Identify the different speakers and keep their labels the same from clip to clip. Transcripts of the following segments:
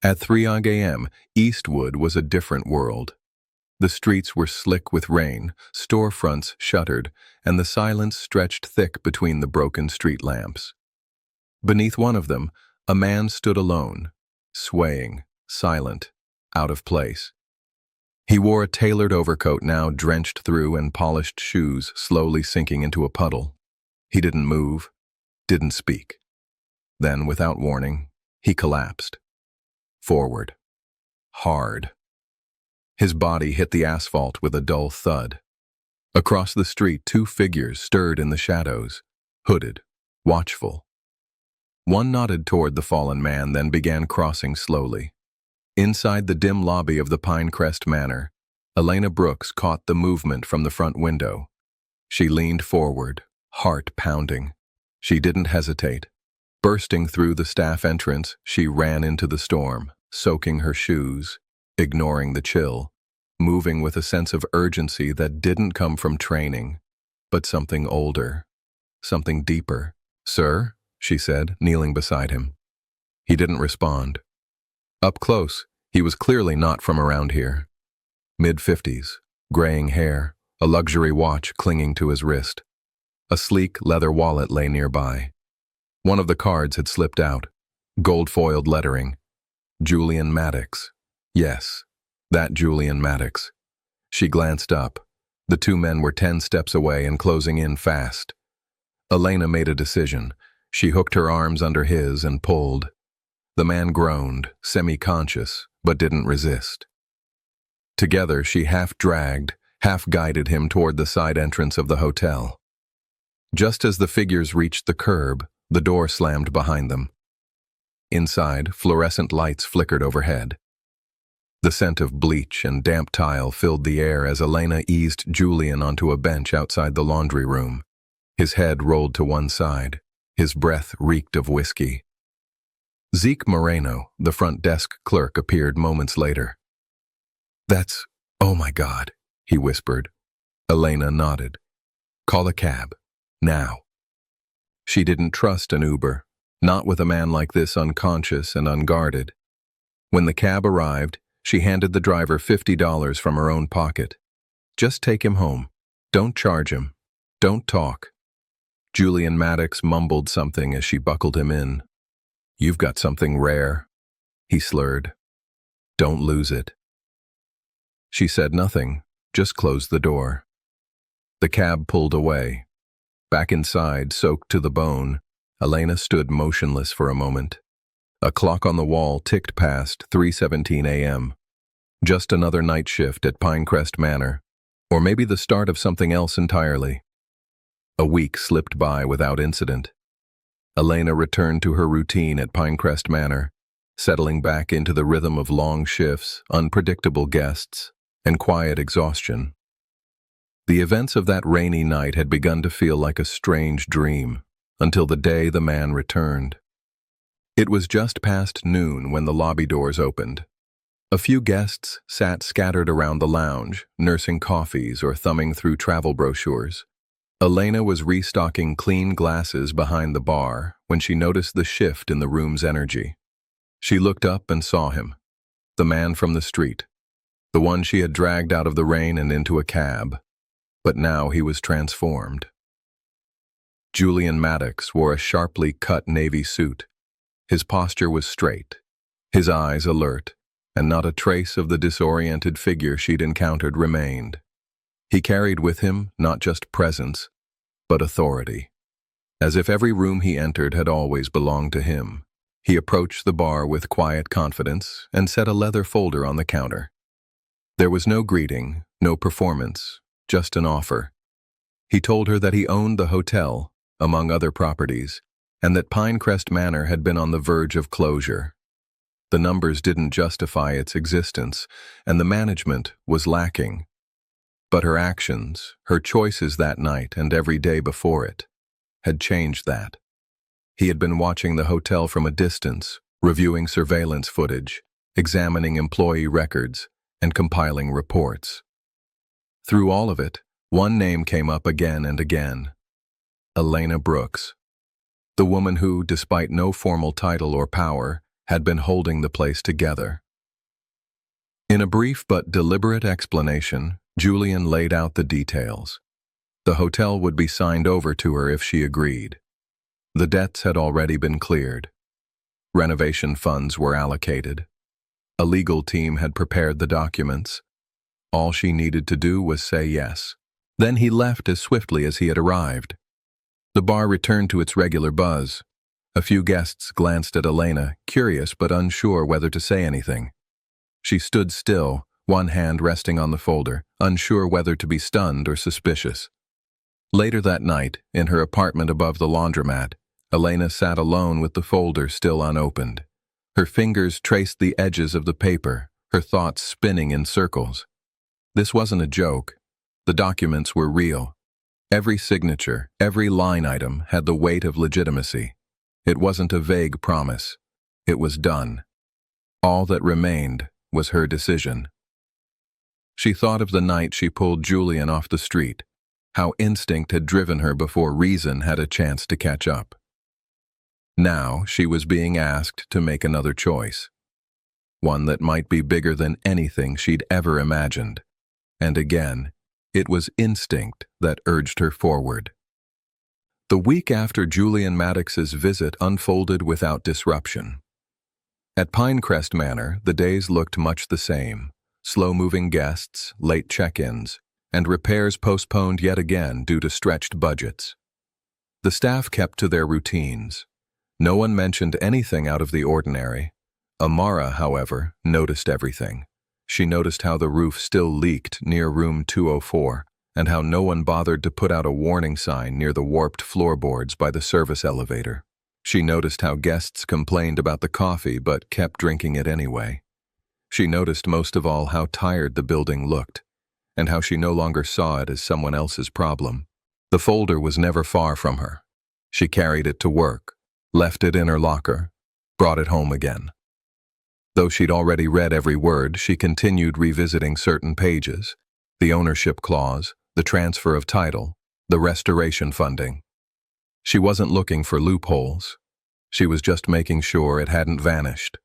Speaker 1: At 3 a.m., Eastwood was a different world. The streets were slick with rain, storefronts shuttered, and the silence stretched thick between the broken street lamps. Beneath one of them, a man stood alone, swaying, silent, out of place. He wore a tailored overcoat now drenched through and polished shoes slowly sinking into a puddle. He didn't move, didn't speak. Then, without warning, he collapsed. Forward. Hard. His body hit the asphalt with a dull thud. Across the street, two figures stirred in the shadows, hooded, watchful. One nodded toward the fallen man, then began crossing slowly. Inside the dim lobby of the Pinecrest Manor, Elena Brooks caught the movement from the front window. She leaned forward, heart pounding. She didn't hesitate. Bursting through the staff entrance, she ran into the storm, soaking her shoes, ignoring the chill, moving with a sense of urgency that didn't come from training, but something older, something deeper. "Sir?" she said, kneeling beside him. He didn't respond. Up close, he was clearly not from around here. Mid-50s, graying hair, a luxury watch clinging to his wrist. A sleek leather wallet lay nearby. One of the cards had slipped out, gold-foiled lettering. Julian Maddox. Yes, that Julian Maddox. She glanced up. The two men were 10 steps away and closing in fast. Elena made a decision. She hooked her arms under his and pulled. The man groaned, semi-conscious, but didn't resist. Together, she half-dragged, half-guided him toward the side entrance of the hotel. Just as the figures reached the curb, the door slammed behind them. Inside, fluorescent lights flickered overhead. The scent of bleach and damp tile filled the air as Elena eased Julian onto a bench outside the laundry room. His head rolled to one side. His breath reeked of whiskey. Zeke Moreno, the front desk clerk, appeared moments later. Oh my God, he whispered. Elena nodded. "Call a cab. Now." She didn't trust an Uber, not with a man like this unconscious and unguarded. When the cab arrived, she handed the driver $50 from her own pocket. "Just take him home. Don't charge him. Don't talk." Julian Maddox mumbled something as she buckled him in. "You've got something rare," he slurred. "Don't lose it." She said nothing, just closed the door. The cab pulled away. Back inside, soaked to the bone, Elena stood motionless for a moment. A clock on the wall ticked past 3:17 a.m. Just another night shift at Pinecrest Manor, or maybe the start of something else entirely. A week slipped by without incident. Elena returned to her routine at Pinecrest Manor, settling back into the rhythm of long shifts, unpredictable guests, and quiet exhaustion. The events of that rainy night had begun to feel like a strange dream, until the day the man returned. It was just past noon when the lobby doors opened. A few guests sat scattered around the lounge, nursing coffees or thumbing through travel brochures. Elena was restocking clean glasses behind the bar when she noticed the shift in the room's energy. She looked up and saw him, the man from the street, the one she had dragged out of the rain and into a cab. But now he was transformed. Julian Maddox wore a sharply cut navy suit. His posture was straight, his eyes alert, and not a trace of the disoriented figure she'd encountered remained. He carried with him not just presence, but authority. As if every room he entered had always belonged to him, he approached the bar with quiet confidence and set a leather folder on the counter. There was no greeting, no performance, just an offer. He told her that he owned the hotel, among other properties, and that Pinecrest Manor had been on the verge of closure. The numbers didn't justify its existence, and the management was lacking. But her actions, her choices that night and every day before it, had changed that. He had been watching the hotel from a distance, reviewing surveillance footage, examining employee records, and compiling reports. Through all of it, one name came up again and again. Elena Brooks. The woman who, despite no formal title or power, had been holding the place together. In a brief but deliberate explanation, Julian laid out the details. The hotel would be signed over to her if she agreed. The debts had already been cleared. Renovation funds were allocated. A legal team had prepared the documents. All she needed to do was say yes. Then he left as swiftly as he had arrived. The bar returned to its regular buzz. A few guests glanced at Elena, curious but unsure whether to say anything. She stood still, one hand resting on the folder, unsure whether to be stunned or suspicious. Later that night, in her apartment above the laundromat, Elena sat alone with the folder still unopened. Her fingers traced the edges of the paper, her thoughts spinning in circles. This wasn't a joke. The documents were real. Every signature, every line item had the weight of legitimacy. It wasn't a vague promise. It was done. All that remained was her decision. She thought of the night she pulled Julian off the street, how instinct had driven her before reason had a chance to catch up. Now she was being asked to make another choice, one that might be bigger than anything she'd ever imagined. And again, it was instinct that urged her forward. The week after Julian Maddox's visit unfolded without disruption. At Pinecrest Manor, the days looked much the same. Slow-moving guests, late check-ins, and repairs postponed yet again due to stretched budgets. The staff kept to their routines. No one mentioned anything out of the ordinary. Amara, however, noticed everything. She noticed how the roof still leaked near room 204, and how no one bothered to put out a warning sign near the warped floorboards by the service elevator. She noticed how guests complained about the coffee but kept drinking it anyway. She noticed most of all how tired the building looked, and how she no longer saw it as someone else's problem. The folder was never far from her. She carried it to work, left it in her locker, brought it home again. Though she'd already read every word, she continued revisiting certain pages: the ownership clause, the transfer of title, the restoration funding. She wasn't looking for loopholes. She was just making sure it hadn't vanished.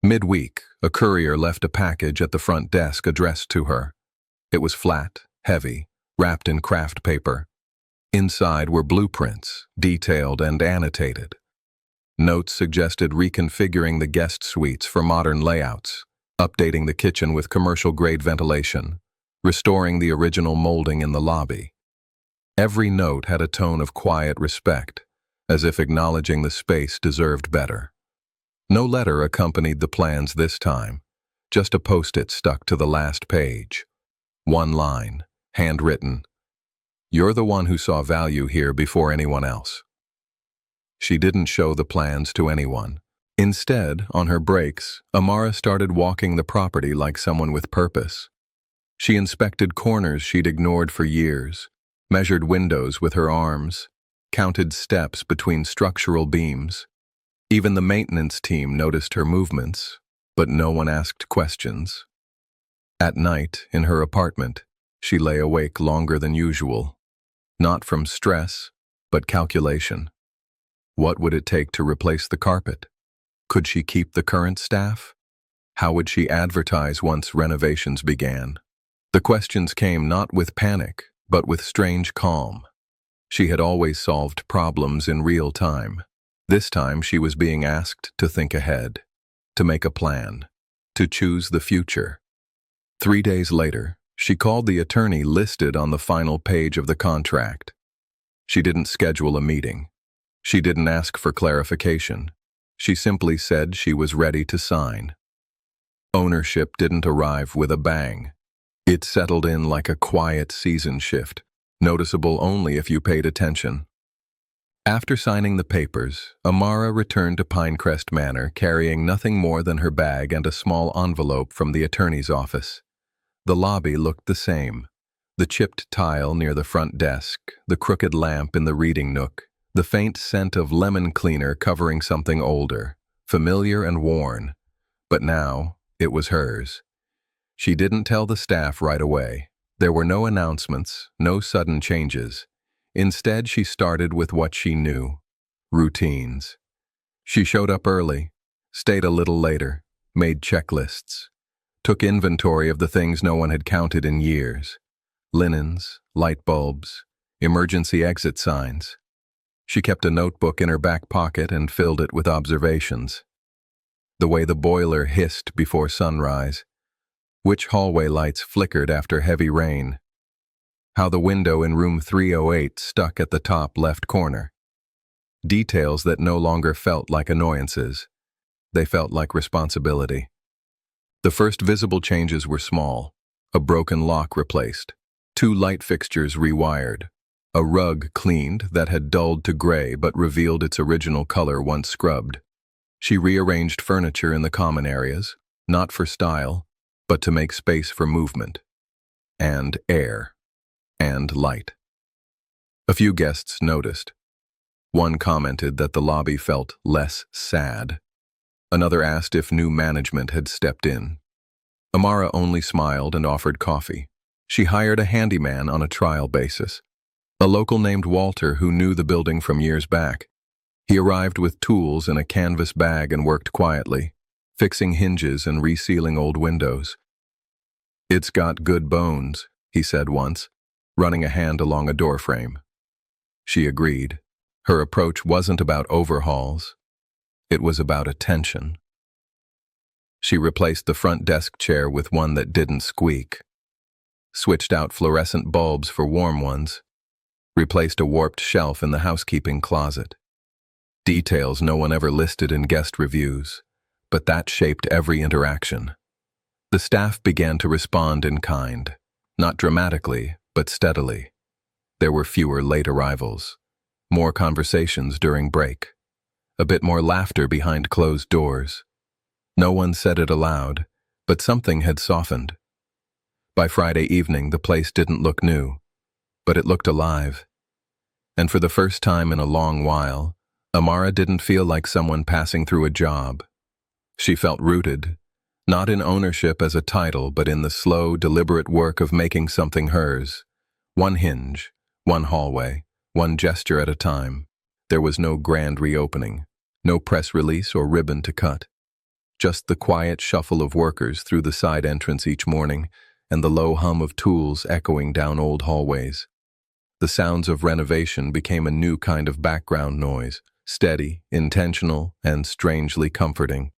Speaker 1: Midweek, a courier left a package at the front desk addressed to her. It was flat, heavy, wrapped in craft paper. Inside were blueprints, detailed and annotated. Notes suggested reconfiguring the guest suites for modern layouts, updating the kitchen with commercial-grade ventilation, restoring the original molding in the lobby. Every note had a tone of quiet respect, as if acknowledging the space deserved better. No letter accompanied the plans this time, just a post-it stuck to the last page. One line, handwritten: "You're the one who saw value here before anyone else." She didn't show the plans to anyone. Instead, on her breaks, Amara started walking the property like someone with purpose. She inspected corners she'd ignored for years, measured windows with her arms, counted steps between structural beams. Even the maintenance team noticed her movements, but no one asked questions. At night, in her apartment, she lay awake longer than usual, not from stress, but calculation. What would it take to replace the carpet? Could she keep the current staff? How would she advertise once renovations began? The questions came not with panic, but with strange calm. She had always solved problems in real time. This time she was being asked to think ahead, to make a plan, to choose the future. 3 days later, she called the attorney listed on the final page of the contract. She didn't schedule a meeting. She didn't ask for clarification. She simply said she was ready to sign. Ownership didn't arrive with a bang. It settled in like a quiet season shift, noticeable only if you paid attention. After signing the papers, Amara returned to Pinecrest Manor carrying nothing more than her bag and a small envelope from the attorney's office. The lobby looked the same. The chipped tile near the front desk, the crooked lamp in the reading nook, the faint scent of lemon cleaner covering something older, familiar and worn. But now, it was hers. She didn't tell the staff right away. There were no announcements, no sudden changes. Instead, she started with what she knew: routines. She showed up early, Stayed a little later, made checklists, took inventory of the things no one had counted in years. Linens, light bulbs, emergency exit signs. She kept a notebook in her back pocket and filled it with observations. The way the boiler hissed before sunrise, which hallway lights flickered after heavy rain, how the window in room 308 stuck at the top left corner. Details that no longer felt like annoyances. They felt like responsibility. The first visible changes were small. A broken lock replaced, 2 light fixtures rewired, a rug cleaned that had dulled to gray but revealed its original color once scrubbed. She rearranged furniture in the common areas, not for style, but to make space for movement, and air, and light. A few guests noticed. One commented that the lobby felt less sad. Another asked if new management had stepped in. Amara only smiled and offered coffee. She hired a handyman on a trial basis, a local named Walter who knew the building from years back. He arrived with tools in a canvas bag and worked quietly, fixing hinges and resealing old windows. "It's got good bones," he said once, running a hand along a doorframe. She agreed. Her approach wasn't about overhauls. It was about attention. She replaced the front desk chair with one that didn't squeak, switched out fluorescent bulbs for warm ones, replaced a warped shelf in the housekeeping closet. Details no one ever listed in guest reviews, but that shaped every interaction. The staff began to respond in kind, not dramatically, but steadily. There were fewer late arrivals, more conversations during break, a bit more laughter behind closed doors. No one said it aloud, but something had softened. By Friday evening, the place didn't look new, but it looked alive. And for the first time in a long while, Amara didn't feel like someone passing through a job. She felt rooted, not in ownership as a title, but in the slow, deliberate work of making something hers. One hinge, one hallway, one gesture at a time. There was no grand reopening, no press release or ribbon to cut. Just the quiet shuffle of workers through the side entrance each morning and the low hum of tools echoing down old hallways. The sounds of renovation became a new kind of background noise, steady, intentional, and strangely comforting.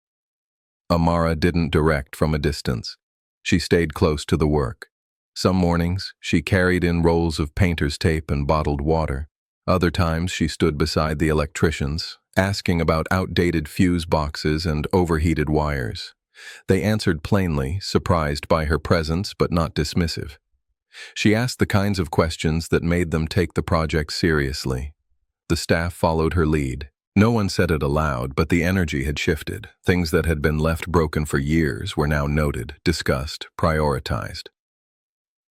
Speaker 1: Amara didn't direct from a distance. She stayed close to the work. Some mornings, she carried in rolls of painter's tape and bottled water. Other times, she stood beside the electricians, asking about outdated fuse boxes and overheated wires. They answered plainly, surprised by her presence but not dismissive. She asked the kinds of questions that made them take the project seriously. The staff followed her lead. No one said it aloud, but the energy had shifted. Things that had been left broken for years were now noted, discussed, prioritized.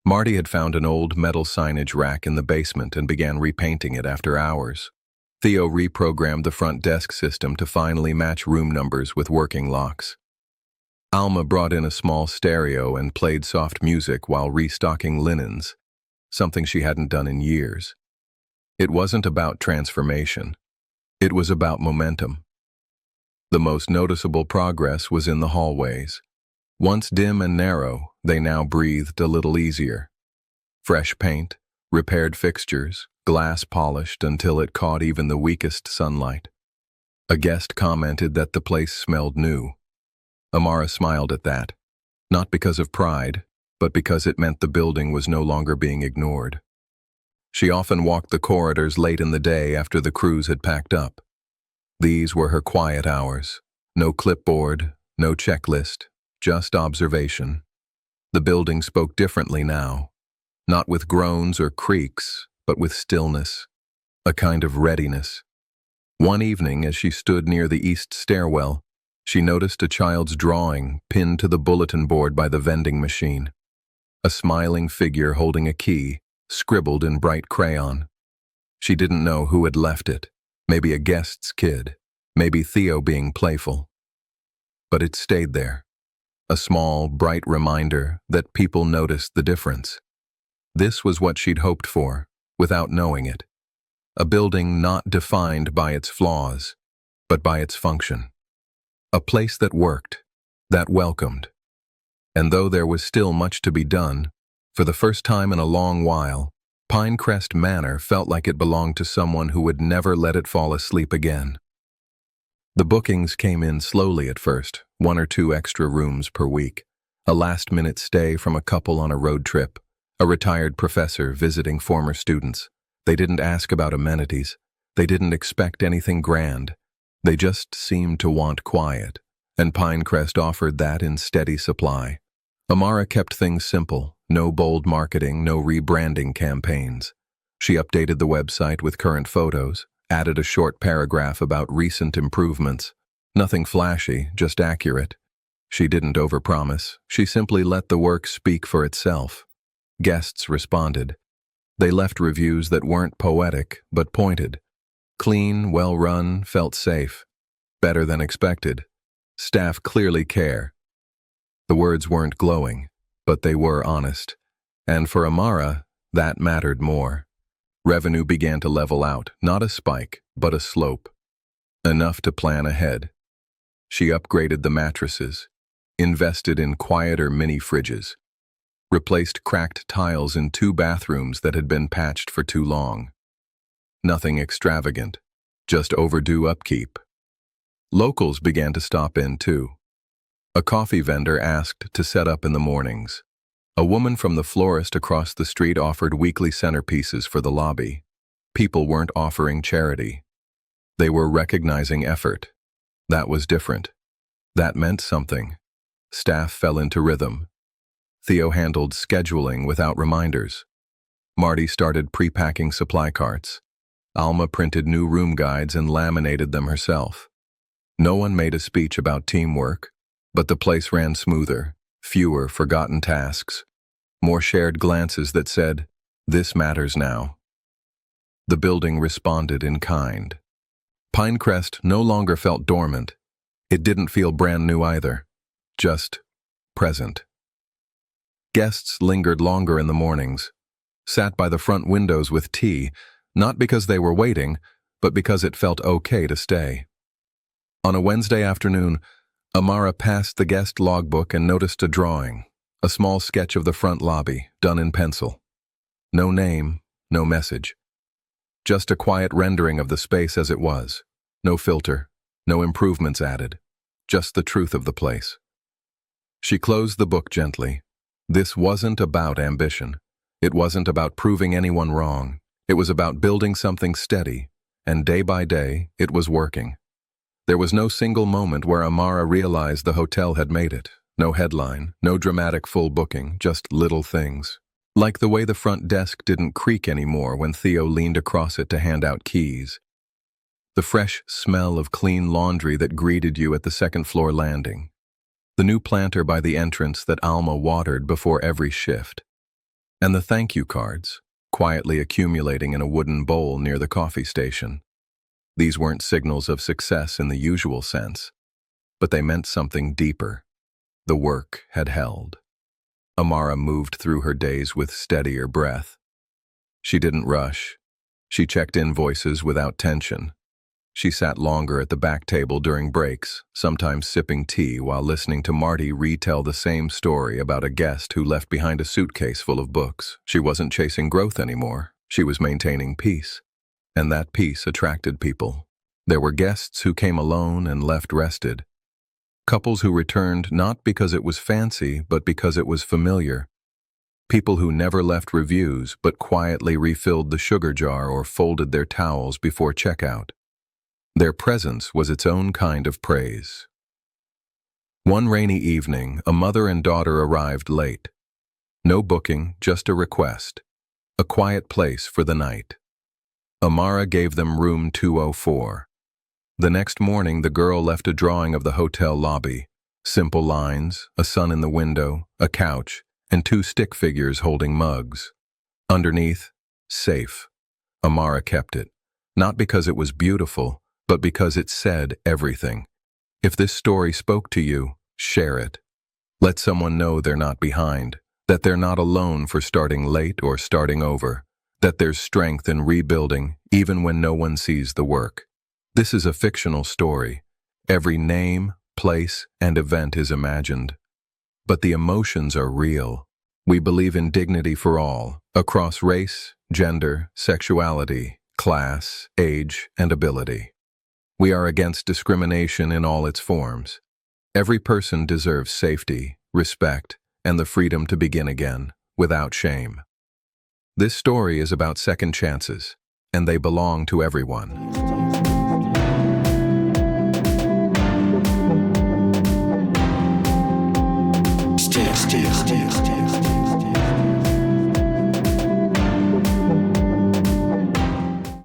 Speaker 1: Marty had found an old metal signage rack in the basement and began repainting it after hours. Theo reprogrammed the front desk system to finally match room numbers with working locks. Alma brought in a small stereo and played soft music while restocking linens, something she hadn't done in years. It wasn't about transformation. It was about momentum. The most noticeable progress was in the hallways. Once dim and narrow, they now breathed a little easier. Fresh paint, repaired fixtures, glass polished until it caught even the weakest sunlight. A guest commented that the place smelled new. Amara smiled at that, not because of pride, but because it meant the building was no longer being ignored. She often walked the corridors late in the day after the crews had packed up. These were her quiet hours. No clipboard, no checklist, just observation. The building spoke differently now, not with groans or creaks, but with stillness, a kind of readiness. One evening, as she stood near the east stairwell, she noticed a child's drawing pinned to the bulletin board by the vending machine. A smiling figure holding a key, scribbled in bright crayon. She didn't know who had left it, maybe a guest's kid, maybe Theo being playful. But it stayed there, a small, bright reminder that people noticed the difference. This was what she'd hoped for, without knowing it. A building not defined by its flaws, but by its function. A place that worked, that welcomed. And though there was still much to be done, for the first time in a long while, Pinecrest Manor felt like it belonged to someone who would never let it fall asleep again. The bookings came in slowly at first, 1 or 2 extra rooms per week, a last-minute stay from a couple on a road trip, a retired professor visiting former students. They didn't ask about amenities. They didn't expect anything grand. They just seemed to want quiet, and Pinecrest offered that in steady supply. Amara kept things simple, no bold marketing, no rebranding campaigns. She updated the website with current photos, added a short paragraph about recent improvements. Nothing flashy, just accurate. She didn't overpromise. She simply let the work speak for itself. Guests responded. They left reviews that weren't poetic, but pointed. Clean, well-run, felt safe. Better than expected. Staff clearly care. The words weren't glowing, but they were honest. And for Amara, that mattered more. Revenue began to level out, not a spike, but a slope. Enough to plan ahead. She upgraded the mattresses, invested in quieter mini-fridges, replaced cracked tiles in 2 bathrooms that had been patched for too long. Nothing extravagant, just overdue upkeep. Locals began to stop in too. A coffee vendor asked to set up in the mornings. A woman from the florist across the street offered weekly centerpieces for the lobby. People weren't offering charity. They were recognizing effort. That was different. That meant something. Staff fell into rhythm. Theo handled scheduling without reminders. Marty started pre-packing supply carts. Alma printed new room guides and laminated them herself. No one made a speech about teamwork, but the place ran smoother, fewer forgotten tasks, more shared glances that said, "This matters now." The building responded in kind. Pinecrest no longer felt dormant. It didn't feel brand new either, just present. Guests lingered longer in the mornings, sat by the front windows with tea, not because they were waiting, but because it felt okay to stay. On a Wednesday afternoon, Amara passed the guest logbook and noticed a drawing, a small sketch of the front lobby, done in pencil. No name, no message. Just a quiet rendering of the space as it was. No filter, no improvements added. Just the truth of the place. She closed the book gently. This wasn't about ambition. It wasn't about proving anyone wrong. It was about building something steady, and day by day, it was working. There was no single moment where Amara realized the hotel had made it. No headline, no dramatic full booking, just little things. Like the way the front desk didn't creak anymore when Theo leaned across it to hand out keys. The fresh smell of clean laundry that greeted you at the second-floor landing. The new planter by the entrance that Alma watered before every shift. And the thank you cards, quietly accumulating in a wooden bowl near the coffee station. These weren't signals of success in the usual sense, but they meant something deeper. The work had held. Amara moved through her days with steadier breath. She didn't rush. She checked invoices without tension. She sat longer at the back table during breaks, sometimes sipping tea while listening to Marty retell the same story about a guest who left behind a suitcase full of books. She wasn't chasing growth anymore. She was maintaining peace. And that peace attracted people. There were guests who came alone and left rested. Couples who returned not because it was fancy, but because it was familiar. People who never left reviews, but quietly refilled the sugar jar or folded their towels before checkout. Their presence was its own kind of praise. One rainy evening, a mother and daughter arrived late. No booking, just a request. A quiet place for the night. Amara gave them room 204. The next morning, the girl left a drawing of the hotel lobby. Simple lines, a sun in the window, a couch, and 2 stick figures holding mugs. Underneath, safe. Amara kept it, not because it was beautiful, but because it said everything. If this story spoke to you, share it. Let someone know they're not behind, that they're not alone for starting late or starting over, that there's strength in rebuilding even when no one sees the work. This is a fictional story. Every name, place, and event is imagined. But the emotions are real. We believe in dignity for all, across race, gender, sexuality, class, age, and ability. We are against discrimination in all its forms. Every person deserves safety, respect, and the freedom to begin again, without shame. This story is about second chances, and they belong to everyone.